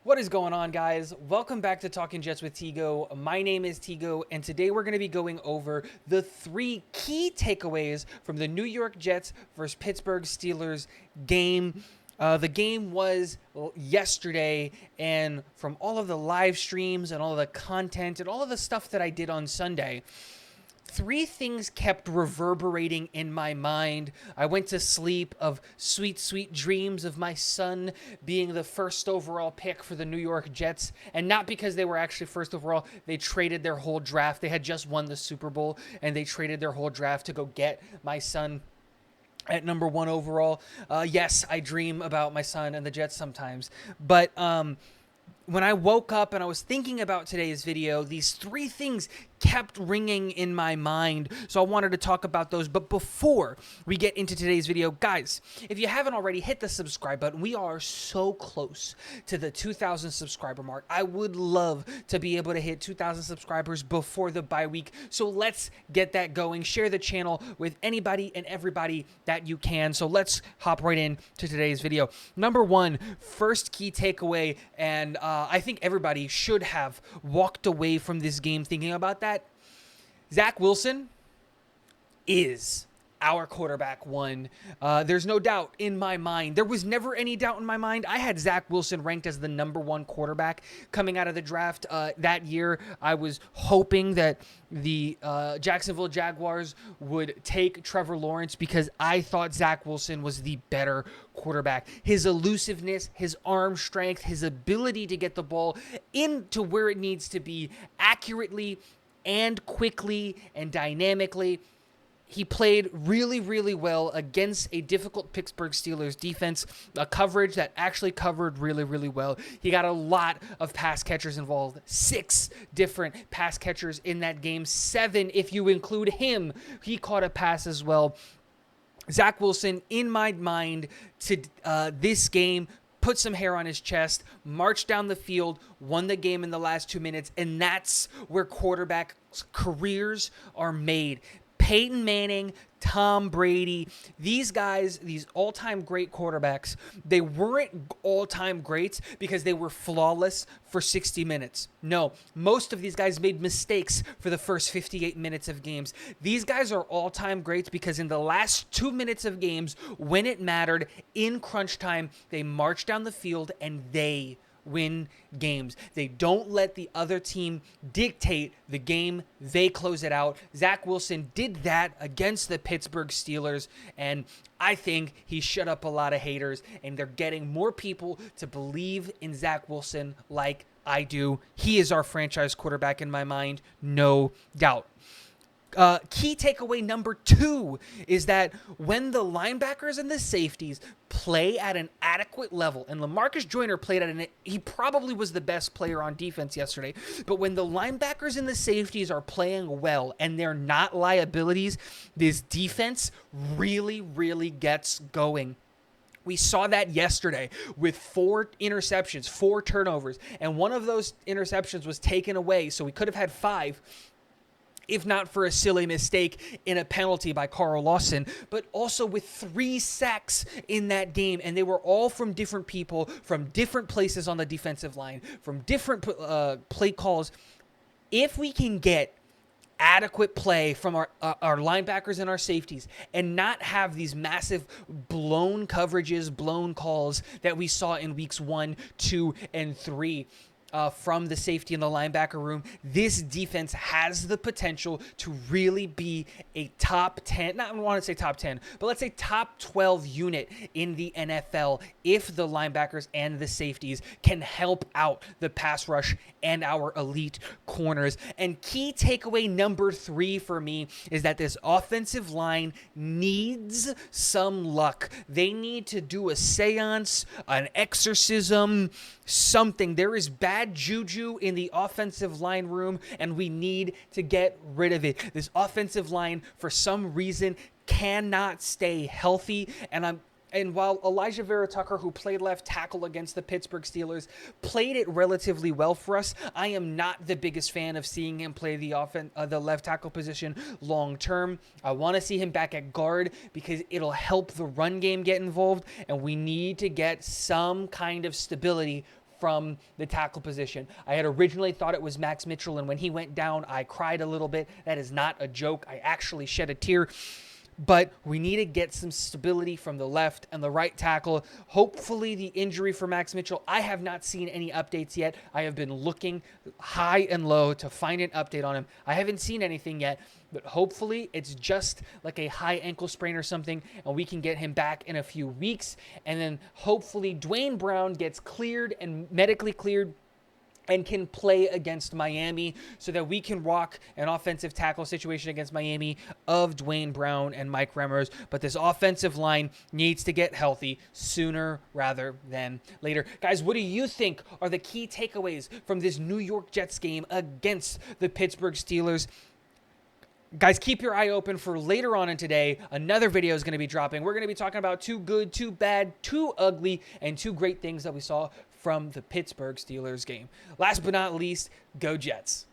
What is going on, guys? Welcome back to Talking Jets with Tigo. My name is Tigo, and today we're going to be going over the 3 key takeaways from the New York Jets versus Pittsburgh Steelers game. The game was yesterday, and from all of the live streams and all of the content and all of the stuff that I did on Sunday, 3 things kept reverberating in my mind. I went to sleep of sweet, sweet dreams of my son being the first overall pick for the New York Jets. And not because they were actually first overall. They traded their whole draft. They had just won the Super Bowl, and they traded their whole draft to go get my son at number 1 overall. Yes, I dream about my son and the Jets sometimes. But when I woke up and I was thinking about today's video, these 3 things kept ringing in my mind, so I wanted to talk about those. But before we get into today's video, guys, if you haven't already, hit the subscribe button. We are so close to the 2,000 subscriber mark. I would love to be able to hit 2,000 subscribers before the bye week, so let's get that going. Share the channel with anybody and everybody that you can. So let's hop right in to today's video. Number 1, first key takeaway, and I think everybody should have walked away from this game thinking about that. Zach Wilson is our quarterback 1. There's no doubt in my mind. There was never any doubt in my mind. I had Zach Wilson ranked as the number 1 quarterback coming out of the draft that year. I was hoping that the Jacksonville Jaguars would take Trevor Lawrence because I thought Zach Wilson was the better quarterback. His elusiveness, his arm strength, his ability to get the ball into where it needs to be accurately and quickly and dynamically. He played really, really well against a difficult Pittsburgh Steelers defense, a coverage that actually covered really, really well. He got a lot of pass catchers involved, 6 different pass catchers in that game, 7 if you include him. He caught a pass as well. Zach Wilson, in my mind, to this game, put some hair on his chest, marched down the field, won the game in the last 2 minutes, and that's where quarterback careers are made. Peyton Manning, Tom Brady, these guys, these all-time great quarterbacks, they weren't all-time greats because they were flawless for 60 minutes. No, most of these guys made mistakes for the first 58 minutes of games. These guys are all-time greats because in the last 2 minutes of games, when it mattered, in crunch time, they marched down the field and they win games. They don't let the other team dictate the game. They close it out. Zach Wilson did that against the Pittsburgh Steelers, and I think he shut up a lot of haters, and they're getting more people to believe in Zach Wilson like I do. He is our franchise quarterback in my mind, no doubt. Key takeaway number 2 is that when the linebackers and the safeties play at an adequate level, and LaMarcus Joyner played at he probably was the best player on defense yesterday, but when the linebackers and the safeties are playing well and they're not liabilities, this defense really, really gets going. We saw that yesterday with 4 interceptions, 4 turnovers, and one of those interceptions was taken away, so we could have had 5. If not for a silly mistake in a penalty by Carl Lawson, but also with 3 sacks in that game. And they were all from different people, from different places on the defensive line, from different play calls. If we can get adequate play from our linebackers and our safeties and not have these massive blown coverages, blown calls that we saw in weeks 1, 2, and 3, from the safety in the linebacker room, this defense has the potential to really be a top 10, not want to say top 10, but let's say top 12 unit in the NFL if the linebackers and the safeties can help out the pass rush and our elite corners. And key takeaway number 3 for me is that this offensive line needs some luck. They need to do a seance, an exorcism, something. There is bad juju in the offensive line room, and we need to get rid of it. This offensive line, for some reason, cannot stay healthy, and while Elijah Vera Tucker, who played left tackle against the Pittsburgh Steelers, played it relatively well for us, I am not the biggest fan of seeing him play the left tackle position long term. I want to see him back at guard because it'll help the run game get involved, and we need to get some kind of stability from the tackle position. I had originally thought it was Max Mitchell, and when he went down, I cried a little bit. That is not a joke. I actually shed a tear. But we need to get some stability from the left and the right tackle. Hopefully the injury for Max Mitchell, I have not seen any updates yet. I have been looking high and low to find an update on him. I haven't seen anything yet, but hopefully it's just like a high ankle sprain or something, and we can get him back in a few weeks. And then hopefully Dwayne Brown gets cleared and medically cleared and can play against Miami so that we can rock an offensive tackle situation against Miami of Dwayne Brown and Mike Remmers. But this offensive line needs to get healthy sooner rather than later. Guys, what do you think are the key takeaways from this New York Jets game against the Pittsburgh Steelers? Guys, keep your eye open for later on in today. Another video is going to be dropping. We're going to be talking about 2 good, 2 bad, 2 ugly, and 2 great things that we saw from the Pittsburgh Steelers game. Last but not least, go Jets.